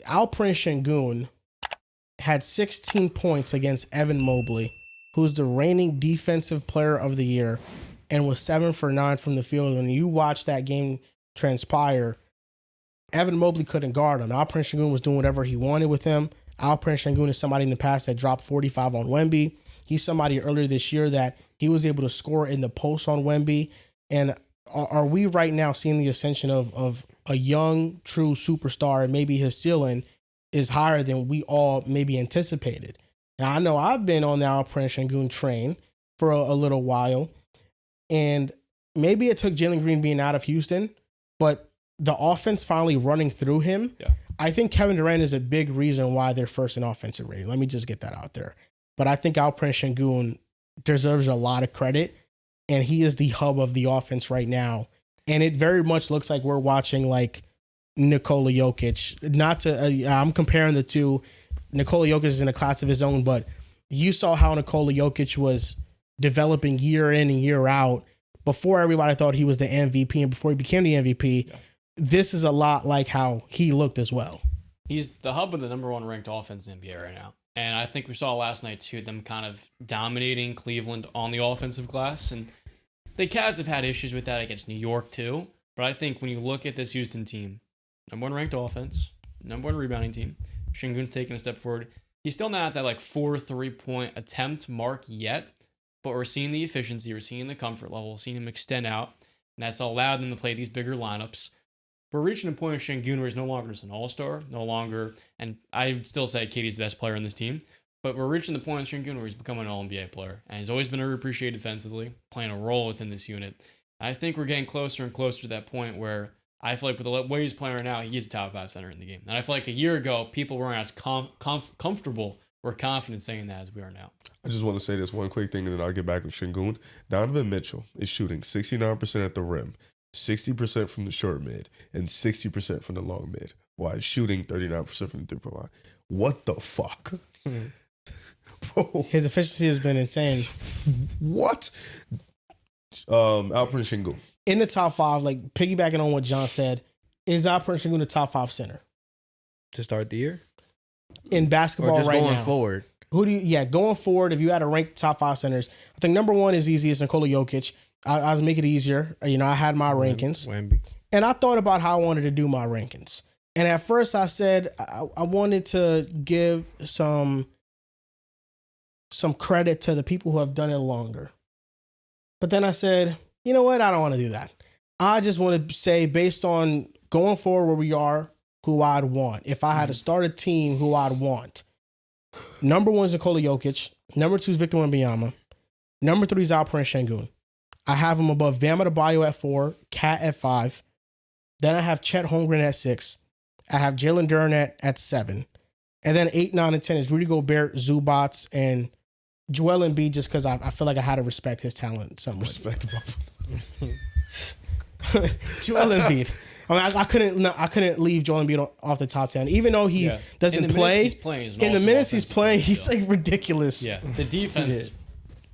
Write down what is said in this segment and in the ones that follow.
Alperen Sengun had 16 points against Evan Mobley, who's the reigning defensive player of the year, and was 7 for 9 from the field. When you watch that game transpire, Evan Mobley couldn't guard him. Alperen Sengun was doing whatever he wanted with him. Alperen Sengun is somebody in the past that dropped 45 on Wemby. He's somebody earlier this year that he was able to score in the post on Wemby. And are we right now seeing the ascension of a young, true superstar, and maybe his ceiling is higher than we all maybe anticipated? Now, I know I've been on the Alperen Sengun train for a little while, and maybe it took Jalen Green being out of Houston, but the offense finally running through him. Yeah. I think Kevin Durant is a big reason why they're first in offensive rating. Let me just get that out there. But I think Alperen Sengun deserves a lot of credit, and he is the hub of the offense right now. And it very much looks like we're watching like Nikola Jokic. Not to, I'm comparing the two. Nikola Jokic is in a class of his own, but you saw how Nikola Jokic was developing year in and year out before everybody thought he was the MVP and before he became the MVP. Yeah. This is a lot like how he looked as well. He's the hub of the number 1 ranked offense in the NBA right now. And I think we saw last night, too, them kind of dominating Cleveland on the offensive glass. And the Cavs have had issues with that against New York, too. But I think when you look at this Houston team, number 1 ranked offense, number 1 rebounding team, Sengun's taking a step forward. He's still not at that like 4 3-point attempt mark yet, but we're seeing the efficiency, we're seeing the comfort level, seeing him extend out, and that's allowed them to play these bigger lineups. We're reaching a point of Sengun where he's no longer just an all-star, no longer, and I would still say KD's the best player on this team, but we're reaching the point of Sengun where he's becoming an all-NBA player, and he's always been underappreciated defensively, playing a role within this unit. And I think we're getting closer and closer to that point where I feel like with the way he's playing right now, he's a top 5 center in the game. And I feel like a year ago, people weren't as comfortable or confident saying that as we are now. I just want to say this one quick thing, and then I'll get back with Sengun. Donovan Mitchell is shooting 69% at the rim, 60% from the short mid, and 60% from the long mid, while he's shooting 39% from the three-point line. What the fuck? Bro. His efficiency has been insane. What? Alperen Sengun. In the top 5, like piggybacking on what John said, is Alperen Sengun the top 5 center To start the year? in basketball Or just right going now? forward? Who do you? Yeah, going forward, if you had to rank top 5 centers, I think number 1 is easy. It's Nikola Jokic. I'll make it easier. You know, I had my rankings, Wemby. and I thought about how I wanted to do my rankings. And at first, I said I wanted to give some credit to the people who have done it longer. But then I said, you know what? I don't want to do that. I just want to say, based on going forward where we are, who I'd want. If I had to start a team, who I'd want. Number 1 is Nikola Jokic. Number 2 is Victor Wembanyama. Number 3 is Alperen Sengun. I have him above Bam Adebayo at 4, Cat at 5. Then I have Chet Holmgren at 6. I have Jalen Duren at 7. And then 8, 9, and 10 is Rudy Gobert, Zubats, and Joel Embiid, just because I feel like I had to respect his talent somewhat. Respectable. Joel Embiid. I mean, I couldn't leave Joel Embiid off the top 10, even though he doesn't play. In the minutes he's playing, he's like ridiculous. Yeah, the defense has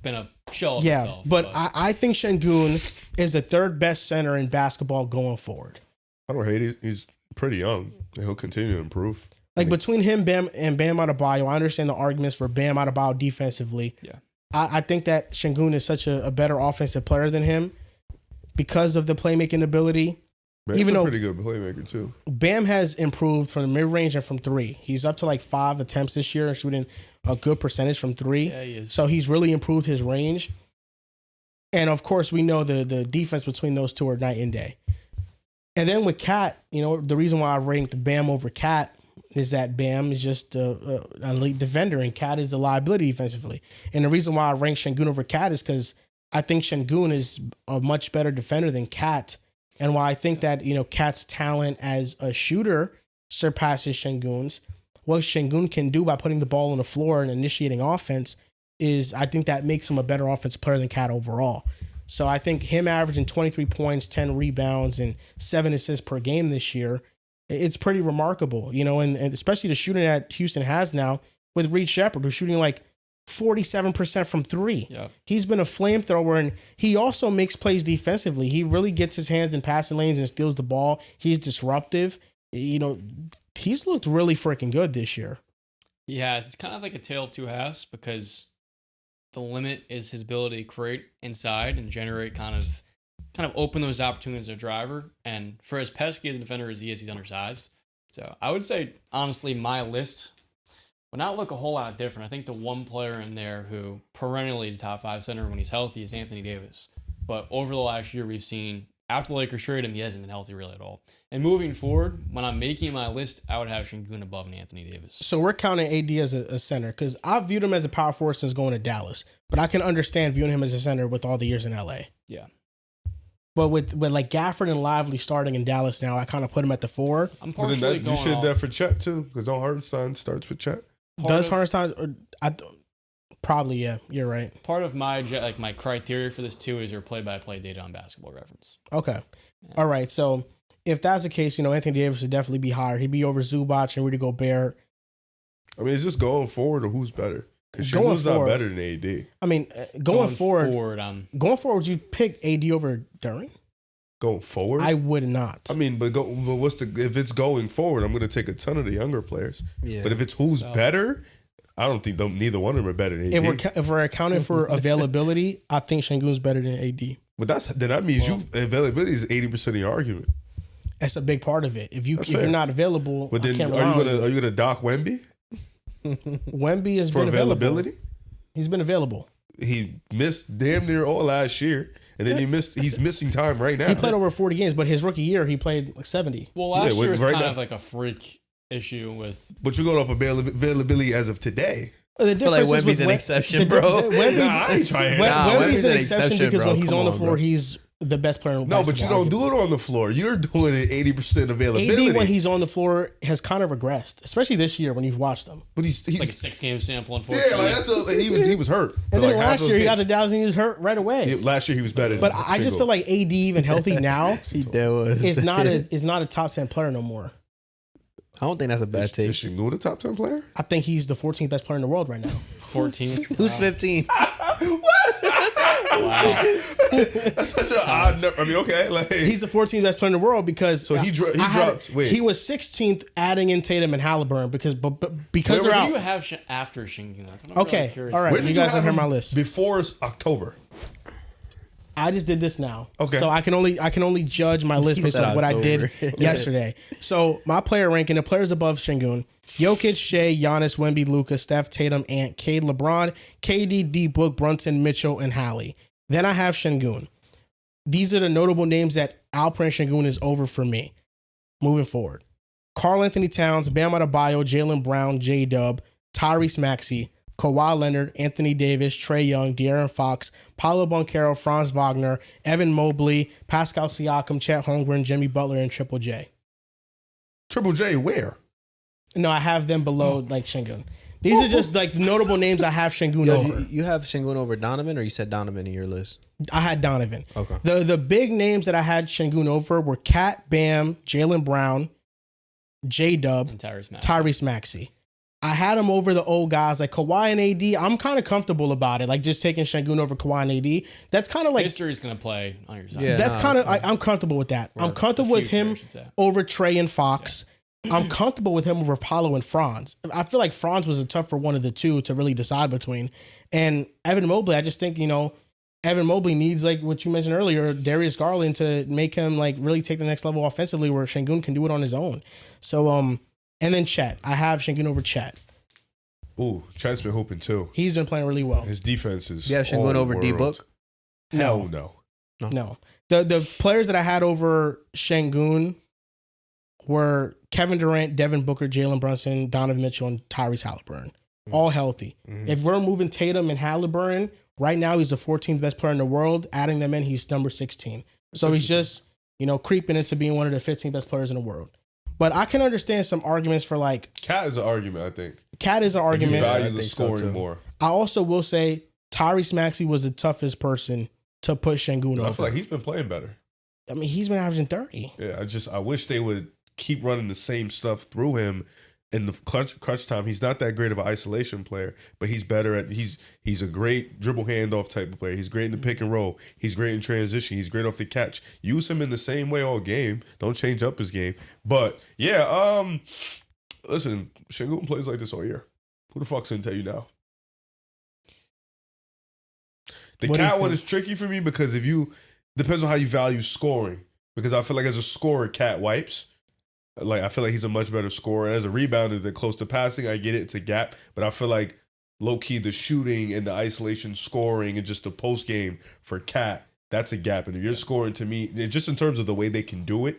been a shell of yeah, itself. But I think Sengun is the 3rd best center in basketball going forward. I don't hate it. He's pretty young, and he'll continue to improve. Like between him and Bam Adebayo, I understand the arguments for Bam Adebayo defensively. Yeah, I think that Sengun is such a better offensive player than him because of the playmaking ability. Bam's even a though pretty good playmaker too. Bam has improved from the mid-range and from 3. He's up to like 5 attempts this year and shooting a good percentage from 3. Yeah, he is. So he's really improved his range. And of course, we know the defense between those two are night and day. And then with Cat, you know, the reason why I ranked Bam over Cat is that Bam is just an elite defender and Cat is a liability defensively. And the reason why I ranked Sengun over Cat is because I think Sengun is a much better defender than Cat. And while I think that, you know, Cat's talent as a shooter surpasses Sengun's, what Sengun can do by putting the ball on the floor and initiating offense is, I think that makes him a better offensive player than Cat overall. So I think him averaging 23 points, 10 rebounds, and 7 assists per game this year, it's pretty remarkable, you know, and especially the shooting that Houston has now with Reed Shepherd, who's shooting like 47% from 3. Yeah. He's been a flamethrower, and he also makes plays defensively. He really gets his hands in passing lanes and steals the ball. He's disruptive. You know, he's looked really freaking good this year. He has. It's kind of like a tale of two halves because the limit is his ability to create inside and generate kind of open those opportunities as a driver. And for as pesky as a defender as he is, he's undersized. So I would say, honestly, my list would not look a whole lot different. I think the one player in there who perennially is a top 5 center when he's healthy is Anthony Davis. But over the last year, we've seen after the Lakers traded him, he hasn't been healthy really at all. And moving forward, when I'm making my list, I would have Sengun above Anthony Davis. So we're counting AD as a center because I've viewed him as a power forward since going to Dallas. But I can understand viewing him as a center with all the years in LA. Yeah. But with like Gafford and Lively starting in Dallas now, I kind of put him at the 4. I'm partially going you should off. have that for Chet too, because don't Hartenstein starts with Chet. Does Hartenstein? Probably, yeah. You're right. Part of my my criteria for this too is your play-by-play data on Basketball Reference. Okay. Yeah. All right. So if that's the case, Anthony Davis would definitely be higher. He'd be over Zubac and Rudy Gobert. I mean, it's just going forward or who's better. Because Going Sengun's not forward. better than AD. I mean, going forward, I'm would you pick AD over Duren? Going forward? I would not. I mean, but what's if it's going forward, I'm going to take a ton of the younger players. Yeah. But if it's who's So- better, I don't think neither one of them are better than AD. If we're accounting for availability, I think Sengun's better than AD. But that means availability is 80% of your argument. That's a big part of it. If That's you're fair. not available, But I then can't are rely on you gonna dock Wemby Wemby has for been availability? available. He's been available. He missed damn near all last year, and then he's missing time right now. He played over 40 games, but his rookie year he played like 70. Well, last Yeah, year was right kind now- of like a freak issue with. But you're going off availability as of today. The feel like difference is Wemby's with an Wem- exception, the- bro. Wemby- Nah, I ain't trying. Wemby's an an exception exception, because bro. when he's Come on the on, floor, bro. he's the best player in No, but you basketball, don't do it on the floor. You're doing it 80% availability. AD when he's on the floor has kind of regressed, especially this year when you've watched him. but he's It's like a 6-game sample, yeah, unfortunately. like he was hurt. And For then like half last those year he got games. the Dallas and he was hurt right away. Last year he was better. But than I just Sengun. feel like AD even healthy now That was. is not a top 10 player no more. I don't think that's a bad Is take. Sengun a top 10 player? I think he's the 14th best player in the world right now. 14. Who's 15? Wow. That's such an odd number. I mean, okay, like He's the 14th best player in the world because So he dropped. Wait, he was 16th adding in Tatum and Halliburton because Where they're What out. do you have after Sengun? That's what I'm Okay, really curious. all right. where did you guys have don't hear him my list. before October? I just did this now. Okay. So I can only judge my list based said on what I did October. yesterday. So my player ranking, the players above Sengun: Jokic, Shea, Giannis, Wemby, Luka, Steph, Tatum, Ant, Cade, LeBron, KD, D Book, Brunson, Mitchell, and Hallie. Then I have Sengun. These are the notable names that Alperen Sengun is over for me. Moving forward: Karl Anthony Towns, Bam Adebayo, Jaylen Brown, J Dub, Tyrese Maxey, Kawhi Leonard, Anthony Davis, Trae Young, De'Aaron Fox, Paolo Banchero, Franz Wagner, Evan Mobley, Pascal Siakam, Chet Holmgren, Jimmy Butler, and Triple J. Triple J, where? No, I have them below like Sengun. These are just like notable names I have Sengun over. You have Sengun over Donovan, or you said Donovan in your list? I had Donovan. Okay. The big names that I had Sengun over were Cat, Bam, Jaylen Brown, J Dub, And Tyrese Maxey. Tyrese Maxey. I had him over the old guys like Kawhi and AD. I'm kind of comfortable about it, like just taking Sengun over Kawhi and AD. That's kind of like History's going to play on your side. Yeah. that's nah, kind of I'm comfortable with that. I'm Or comfortable the with future, I him should say. over Trey and Fox. I'm comfortable with him over Paolo and Franz. I feel like Franz was a tougher one of the two to really decide between. And Evan Mobley, I just think, Evan Mobley needs, like what you mentioned earlier, Darius Garland to make him like really take the next level offensively where Sengun can do it on his own. So, and then Chet. I have Sengun over Chet. Ooh, Chet's been hooping too. He's been playing really well. His defense is. You have Sengun all over D world. Book? Hell no. No. The players that I had over Sengun were Kevin Durant, Devin Booker, Jalen Brunson, Donovan Mitchell, and Tyrese Halliburton. All healthy. Mhm. If we're moving Tatum and Halliburton, right now he's the 14th best player in the world. Adding them in, he's number 16. So he's just, creeping into being one of the 15 best players in the world. But I can understand some arguments for like Cat is an argument, I think. Cat is an You argument. I value the think so, scoring too. more. I also will say Tyrese Maxey was the toughest person to put Sengun I over. feel like he's been playing better. I mean, he's been averaging 30. Yeah, I wish they would keep running the same stuff through him in the crunch time. He's not that great of an isolation player, but he's better at he's a great dribble handoff type of player. He's great in the pick and roll. He's great in transition. He's great off the catch. Use him in the same way all game. Don't change up his game. But yeah, listen, Sengun plays like this all year. Who the fuck's gonna tell you now? The What do you Cat one think? is tricky for me because depends on how you value scoring. Because I feel like as a scorer, Cat wipes. Like I feel like he's a much better scorer. As a rebounder, they're close to passing. I get it, it's a gap, but I feel like low key the shooting and the isolation scoring and just the post game for Cat, that's a gap. And if you're scoring, to me, just in terms of the way they can do it,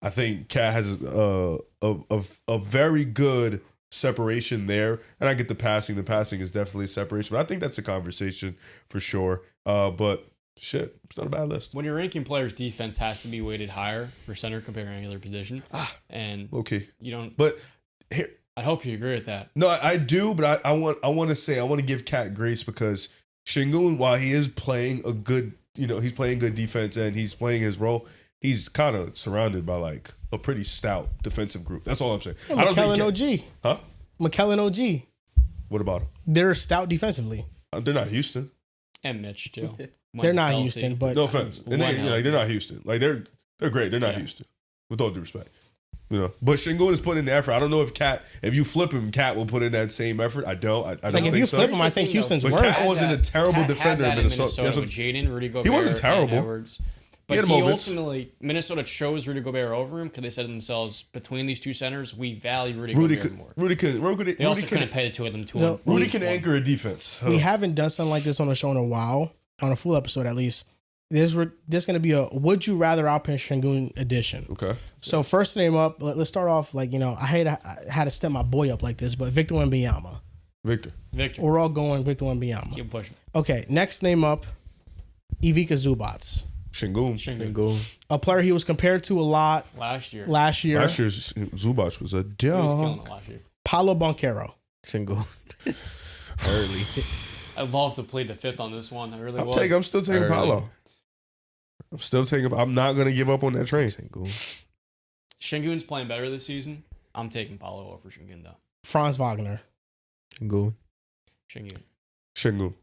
I think Cat has a very good separation there. And I get the passing. The passing is definitely a separation, but I think that's a conversation for sure. But shit, it's not a bad list. When you're ranking players, defense has to be weighted higher for center compared to any other position. And Okay, you don't. but here. I hope you agree with that. No, I do, but I want to give Cat grace because Sengun, while he is playing a good, he's playing good defense and he's playing his role, he's kind of surrounded by like a pretty stout defensive group. That's all I'm saying. Yeah, I don't think McKellen OG. Huh? McKellen OG. What about him? They're stout defensively. They're not Houston. And Mitch too. When They're not healthy. Houston, but No offense. And they're not Houston. Like they're great. They're not Yeah. Houston. With all due respect. But Sengun is putting in the effort. I don't know if you flip him, Cat will put in that same effort. I don't like think if you so. flip him, Here's I the think thing, Houston's But worse. Cat wasn't a terrible Cat defender had in that Minnesota. in Minnesota with Jaden, Rudy Gobert, wasn't terrible. and Edwards. But had he moments. ultimately, Minnesota chose Rudy Gobert over him because they said to themselves, between these two centers, we value Rudy Rudy Gobert could, more. Rudy They also can couldn't pay the two of them to So- Rudy can anchor a defense. We haven't done something like this on the show in a while, on a full episode at least. There's going to be a Would You Rather Alperen Sengun edition. Okay. So first name up, let's start off like, I had to step my boy up like this, but Victor Wembanyama. Victor. We're all going Victor Wembanyama. Keep pushing. Okay, next name up, Ivica Zubats. Sengun. Sengun. A player he was compared to a lot Last year. last year. Last year's Zubac was a He was killing dog. it last year. Paulo Banchero. Single. Early. I'd love to play the fifth on this one. I really would. I'm still taking Early. Paolo. I'm not going to give up on that train. Single. Sengun's playing better this season. I'm taking Paulo over Sengun, though. Franz Wagner. Single. Sengun. Sengun.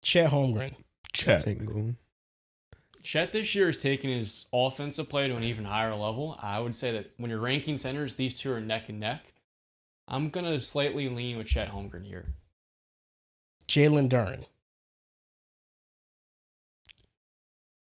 Chet Holmgren. Chat. Single. Chet this year is taking his offensive play to an even higher level. I would say that when you're ranking centers, these two are neck and neck. I'm going to slightly lean with Chet Holmgren here. Jalen Duren.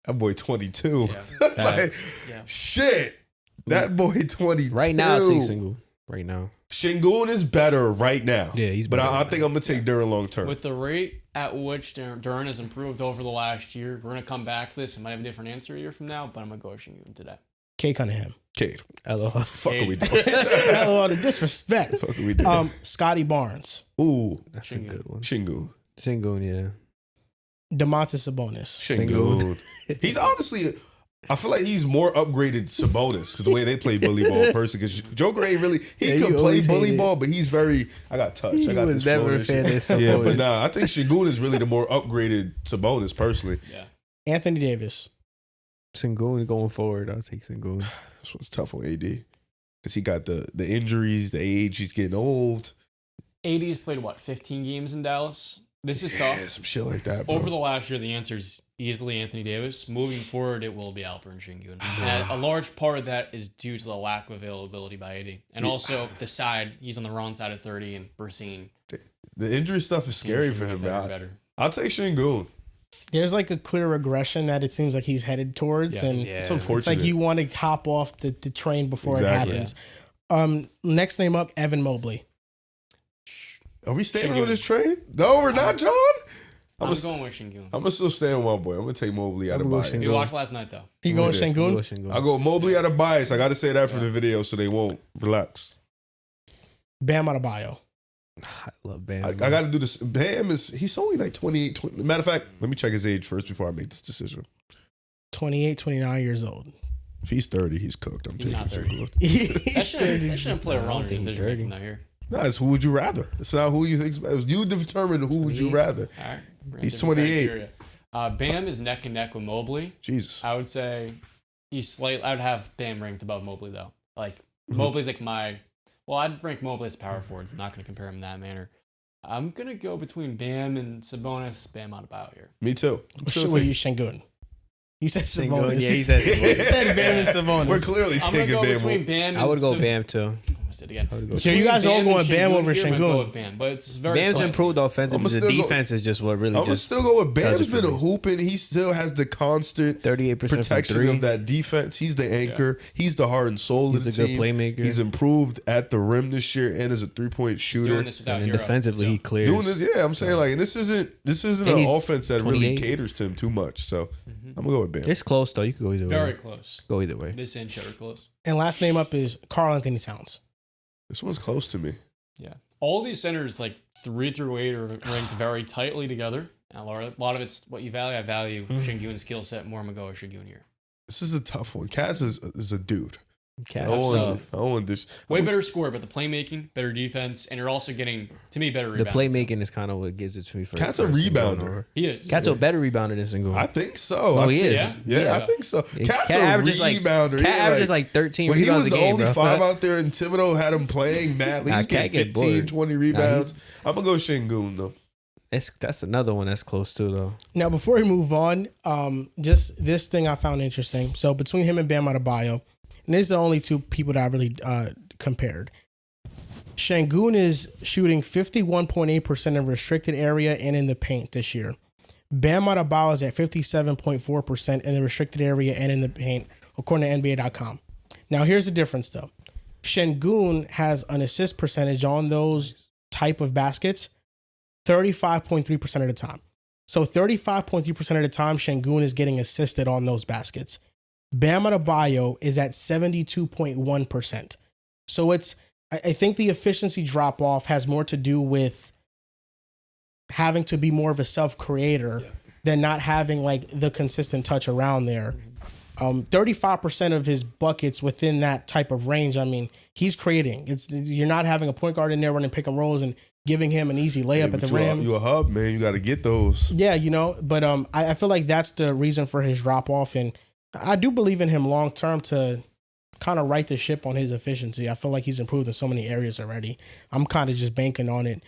That boy 22. Yeah. Like, Yeah. shit. That boy 22. Right now, I'll take single. Right now. Sengun is better right now. Yeah, he's But better I right think I'm going to take Duran long term. With the rate at which Duren has improved over the last year, we're going to come back to this. I might have a different answer a year from now, but I'm going to go with Sengun today. K. Cunningham. Cade. LOL. Fuck are we Cade. doing? Hello, the disrespect. Fuck are we doing? Scotty Barnes. Ooh. That's a Sengun. good one. Shingun. Single, yeah. DeMontis Sabonis. Shingun. He's honestly, I feel like he's more upgraded Sabonis because the way they play bully ball in person. Because Joker ain't really, he Yeah, can you play always bully hated. ball, but he's very, I got touched. I got was this never flow a and fan shit. of Yeah, but Sabonis. nah, I think Shingun is really the more upgraded Sabonis personally. Yeah. Anthony Davis. Single going forward. I'll take single. This one's tough on AD because he got the injuries, the age, he's getting old. AD's played, 15 games in Dallas? This is tough. Yeah, some shit like that, bro. Over the last year, the answer is easily Anthony Davis. Moving forward, it will be Alperen Sengun. And a large part of that is due to the lack of availability by AD. And also the side, he's on the wrong side of 30, and we're seeing The injury stuff is scary for him, better and man. better. I'll take Shingun. There's like a clear regression that it seems like he's headed towards. Yeah. And It's it's unfortunate. like you want to hop off the train before Exactly. it happens. Next name up, Evan Mobley. Are we staying Shingun. on this train? No, we're not, John. I'm gonna- going with Sengun. I'm gonna still stay on my boy. I'm gonna take Mobley out I'm of gonna go bias. You Sengun. watched last night, though. You going Who it is? Sengun? I go Mobley out of bias. I got to say that for the video so they won't relax. Bam Adebayo. I love Bam. I got to do this. Bam he's only like 28. 20. Matter of fact, let me check his age first before I make this decision. 28, 29 years old. If he's 30, he's cooked. I'm He's taking not 30. Shingun. That shouldn't play a I role don't in your think decision he's making that here. Nah, it's who would you rather. It's not who you think. You determine who would you rather. All right. We're He's different 28. criteria. Bam is neck and neck with Mobley. Jesus. I would say I would have Bam ranked above Mobley, though. Like, Mhm. Mobley's like I'd rank Mobley as power forwards. I'm not going to compare him in that manner. I'm going to go between Bam and Sabonis. Bam Adebayo here. Me too. I'm still What are taking- you, Sengun? He said Sengun. Sabonis. Yeah, he said Sabonis. He said Bam and Sabonis. We're clearly I'm going to taking go Bam. between Bam and I would go Bam too. opposite again. So you guys are all going Bam over here, I'm gonna go with Sengun. Bam, but it's very Bam's slight. improved offensively. I'ma The still go- defense is just what really I'm gonna just still go with does Bam's it for been me. hooping. He still has the constant 38% from protection three. of that defense. He's the anchor. He's the heart and soul He's of the a good team. playmaker. He's improved at the rim this year and as a 3-point shooter. doing this without And Hero, defensively, too. he clears. Doing this, yeah. I'm saying like, and this isn't And an he's offense that really 28. caters to him too much. So I'm gonna go with Bam. It's close though. You could go either Very way. close. Go either way. This and Cheddar close. And last name up is Karl Anthony Towns. This one's close to me. Yeah. All these centers, like 3 through 8, are ranked very tightly together. And a lot of it's what you value. I value Sengun's skill set more. I'm going to go with Sengun here. This is a tough one. Kaz is a dude. Cat. I So- don't want this. Way better score, but the playmaking, better defense, and you're also getting, to me, better The rebounding. playmaking is kind of what gives it to me. For Cat's a for Sengun rebounder. over. He is. Cat's a better rebounder than Sengun. I think so. Oh, I he think- is. Yeah, I think so. Yeah, Cat's Cat a averages rebounder. Cat Yeah, averages like 13 when he rebounds was a the game, only bro. 5 out there and Thibodeau had him playing mad, Nah, he's getting Cat get 15, bored. 20 rebounds. I'm going to go Sengun, though. That's another one that's close too, though. Now, before we move on, just this thing I found interesting. So between him and Bam Adebayo, and these are the only two people that I really compared. Sengun is shooting 51.8% in restricted area and in the paint this year. Bam Adebayo is at 57.4% in the restricted area and in the paint, according to NBA.com. Now, here's the difference, though. Sengun has an assist percentage on those type of baskets 35.3% of the time. So 35.3% of the time, Sengun is getting assisted on those baskets. Bam Adebayo is at 72.1%. So I think the efficiency drop off has more to do with having to be more of a self-creator than not having like the consistent touch around there. 35% of his buckets within that type of range, I mean, he's creating. You're not having a point guard in there running pick and rolls and giving him an easy layup at the rim. You a hub, man. You got to get those. Yeah, but I feel like that's the reason for his drop off, and I do believe in him long term to kind of right the ship on his efficiency. I feel like he's improved in so many areas already. I'm kind of just banking on it